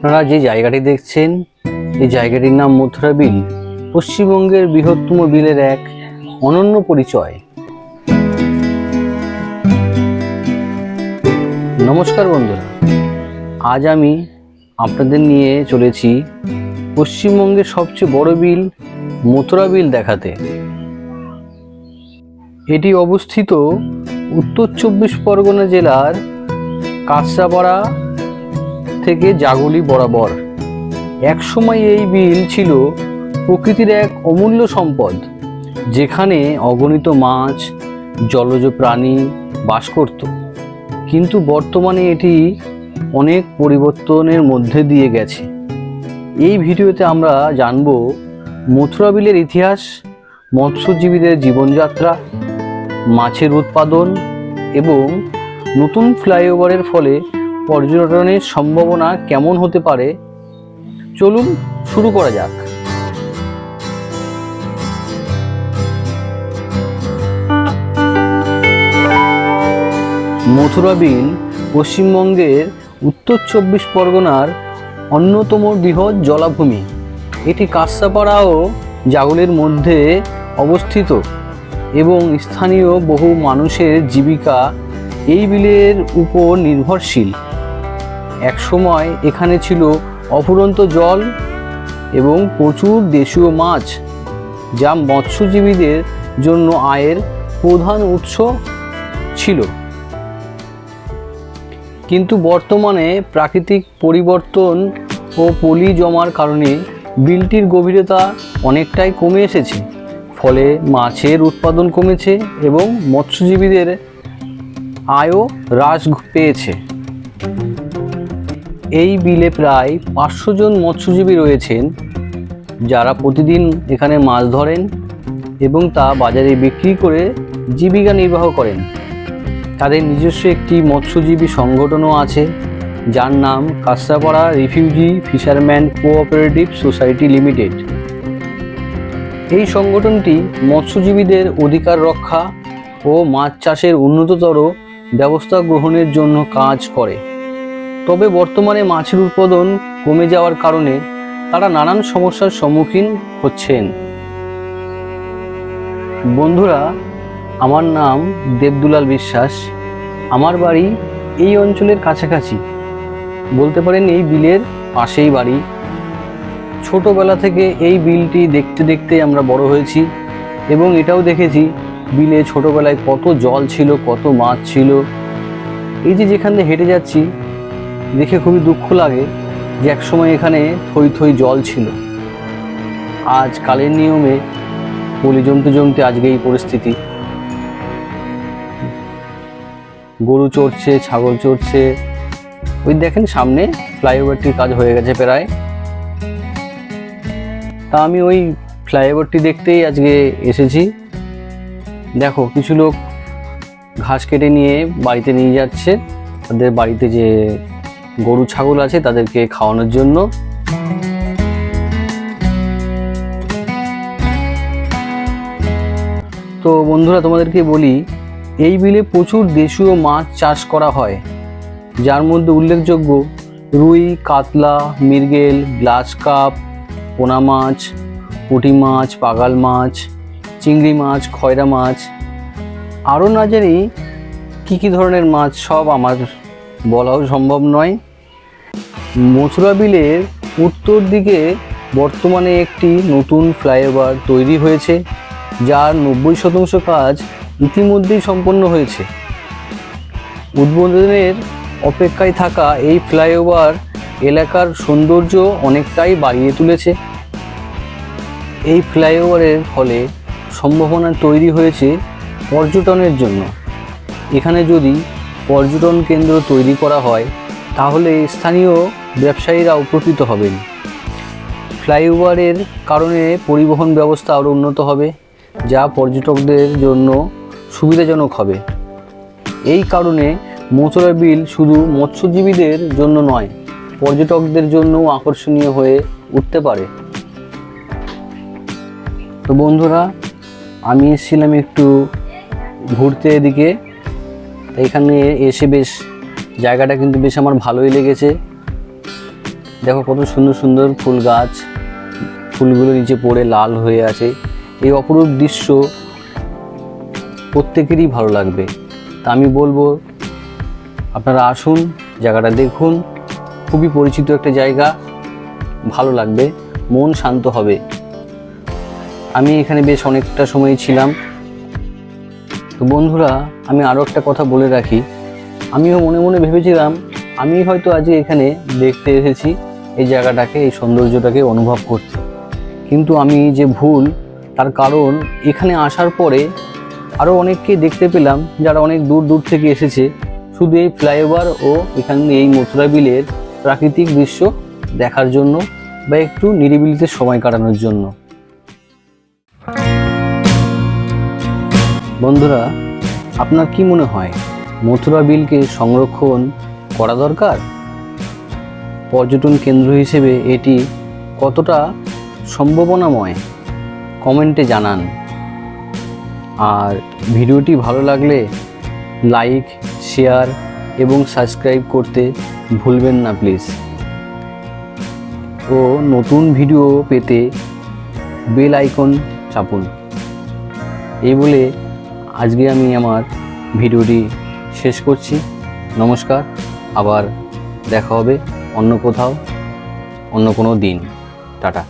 আপনারা যে জায়গাটি দেখছেন এই জায়গাটির নাম মথুরা বিল। পশ্চিমবঙ্গের বৃহত্তম বিলের এক অনন্য পরিচয়। নমস্কার বন্ধুরা, আজ আমি আপনাদের নিয়ে চলেছি পশ্চিমবঙ্গের সবচেয়ে বড় বিল মথুরা বিল দেখাতে। এটি অবস্থিত উত্তর 24 পরগনা জেলার কাঁচরাপাড়া থেকে জাগুলি বরাবর। একসময় এই বিল ছিল প্রকৃতির এক অমূল্য সম্পদ, যেখানে অগণিত মাছ, জলজ প্রাণী বাস করত। কিন্তু বর্তমানে এটি অনেক পরিবর্তনের মধ্যে দিয়ে গেছে। এই ভিডিওতে আমরা জানব মথুরা বিলের ইতিহাস, মৎস্যজীবীদের জীবনযাত্রা, মাছের উৎপাদন এবং নতুন ফ্লাইওভারের ফলে পর্যটনের সম্ভাবনা কেমন হতে পারে। চলুন শুরু করা যাক। মথুরা বিল পশ্চিমবঙ্গের উত্তর 24 পরগনার অন্যতম বৃহৎ জলাভূমি। এটি কাঁচরাপাড়া ও জাগুলির মধ্যে অবস্থিত এবং স্থানীয় বহু মানুষের জীবিকা এই বিলের উপর নির্ভরশীল। একসময় এখানে ছিল অফুরন্ত জল এবং প্রচুর দেশীয় মাছ, যা মৎস্যজীবীদের জন্য আয়ের প্রধান উৎস ছিল। কিন্তু বর্তমানে প্রাকৃতিক পরিবর্তন ও পলি জমার কারণে বিলটির গভীরতা অনেকটাই কমে এসেছে। ফলে মাছের উৎপাদন কমেছে এবং মৎস্যজীবীদের আয়ও হ্রাস পেয়েছে। এই বিলে প্রায় 500 জন মৎস্যজীবী রয়েছেন, যারা প্রতিদিন এখানে মাছ ধরেন এবং তা বাজারে বিক্রি করে জীবিকা নির্বাহ করেন। তাদের নিজস্ব একটি মৎস্যজীবী সংগঠনও আছে, যার নাম Kanchrapara refugee fisherman cooperative society limited. এই সংগঠনটি মৎস্যজীবীদের অধিকার রক্ষা ও মাছ চাষের উন্নততর ব্যবস্থা গ্রহণের জন্য কাজ করে। তবে বর্তমানে মাছের উৎপাদন কমে যাওয়ার কারণে তারা নানান সমস্যার সম্মুখীন হচ্ছেন। বন্ধুরা, আমার নাম দেবদুলাল বিশ্বাস। আমার বাড়ি এই অঞ্চলের কাছাকাছি, বলতে পারেন এই বিলের পাশেই বাড়ি। ছোটবেলা থেকে এই বিলটি দেখতে দেখতে আমরা বড় হয়েছি এবং এটাও দেখেছি বিলে ছোটবেলায় কত জল ছিল, কত মাছ ছিল। এই যে যেখান দিয়ে হেঁটে যাচ্ছি, দেখে খুবই দুঃখ লাগে যে একসময় এখানে থই থই জল ছিল। আজ কালের নিয়মে পলি জমতে জমতে আজকে এই পরিস্থিতি। গরু চড়ছে, ছাগল চড়ছে। ওই দেখেন সামনে ফ্লাইওভারটির কাজ হয়ে গেছে প্রায়। তা আমি ওই ফ্লাইওভারটি দেখতেই আজকে এসেছি। দেখো, কিছু লোক ঘাস কেটে নিয়ে বাড়িতে নিয়ে যাচ্ছে, তাদের বাড়িতে যে গরু ছাগল আছে তাদেরকে খাওয়ানোর জন্য। তো বন্ধুরা, তোমাদেরকে বলি, এই বিলে প্রচুর দেশীয় মাছ চাষ করা হয়, যার মধ্যে উল্লেখযোগ্য রুই, কাতলা, মৃগেল, গ্লাস কাপ, পোনা মাছ, পুঁটি মাছ, পাগাল মাছ, চিংড়ি মাছ, খয়রা মাছ, আরও না জানি কী কী ধরনের মাছ, সব আমার বলাও সম্ভব নয়। মথুরা বিলের উত্তর দিকে বর্তমানে একটি নতুন ফ্লাইওভার তৈরি হয়েছে, যার 90% কাজ ইতিমধ্যেই সম্পন্ন হয়েছে। উদ্বোধনের অপেক্ষায় থাকা এই ফ্লাইওভার এলাকার সৌন্দর্য অনেকটাই বাড়িয়ে তুলেছে। এই ফ্লাইওভারের ফলে সম্ভাবনা তৈরি হয়েছে পর্যটনের জন্য। এখানে যদি পর্যটন কেন্দ্র তৈরি করা হয়, তাহলে স্থানীয় ব্যবসায়ীরা উপকৃত হবেন। ফ্লাইওভারের কারণে পরিবহন ব্যবস্থা আরও উন্নত হবে, যা পর্যটকদের জন্য সুবিধাজনক হবে। এই কারণে মথুরা বিল শুধু মৎস্যজীবীদের জন্য নয়, পর্যটকদের জন্যও আকর্ষণীয় হয়ে উঠতে পারে। তো বন্ধুরা, আমি এসেছিলাম একটু ঘুরতে এদিকে। এখানে এসে বেশ জায়গাটা কিন্তু বেশ আমার ভালোই লেগেছে। দেখো কত সুন্দর সুন্দর ফুল গাছ, ফুলগুলো নিচে পড়ে লাল হয়ে আছে। এই অপরূপ দৃশ্য প্রত্যেকেরই ভালো লাগবে। তা আমি বলবো আপনারা আসুন, জায়গাটা দেখুন, খুবই পরিচিত একটা জায়গা, ভালো লাগবে, মন শান্ত হবে। আমি এখানে বেশ অনেকটা সময় ছিলাম। তো বন্ধুরা, আমি আরও একটা কথা বলে রাখি, আমিও মনে মনে ভেবেছিলাম আমি হয়তো আজকে এখানে দেখতে এসেছি, এই জায়গাটাকে, এই সৌন্দর্যটাকে অনুভব করতে, কিন্তু আমি যে ভুল, তার কারণ এখানে আসার পরে আরও অনেককে দেখতে পেলাম যারা অনেক দূর দূর থেকে এসেছে শুধু এই ফ্লাইওভার ও এখানে এই মথুরা বিলের প্রাকৃতিক দৃশ্য দেখার জন্য বা একটু নিরিবিলিতে সময় কাটানোর জন্য। বন্ধুরা, আপনার কি মনে হয় মথুরা বিলকে সংরক্ষণ করা দরকার? পর্যটন কেন্দ্র হিসেবে এটি কতটা সম্ভাবনাময় কমেন্টে জানান। আর ভিডিওটি ভালো লাগলে লাইক, শেয়ার এবং সাবস্ক্রাইব করতে ভুলবেন না প্লিজ। ও নতুন ভিডিও পেতে বেল আইকন চাপুন। এই বলে আজকে আমি আমার ভিডিওটি শেষ করছি। নমস্কার, আবার দেখা হবে অন্য কোথাও, অন্য কোনো দিন। টাটা।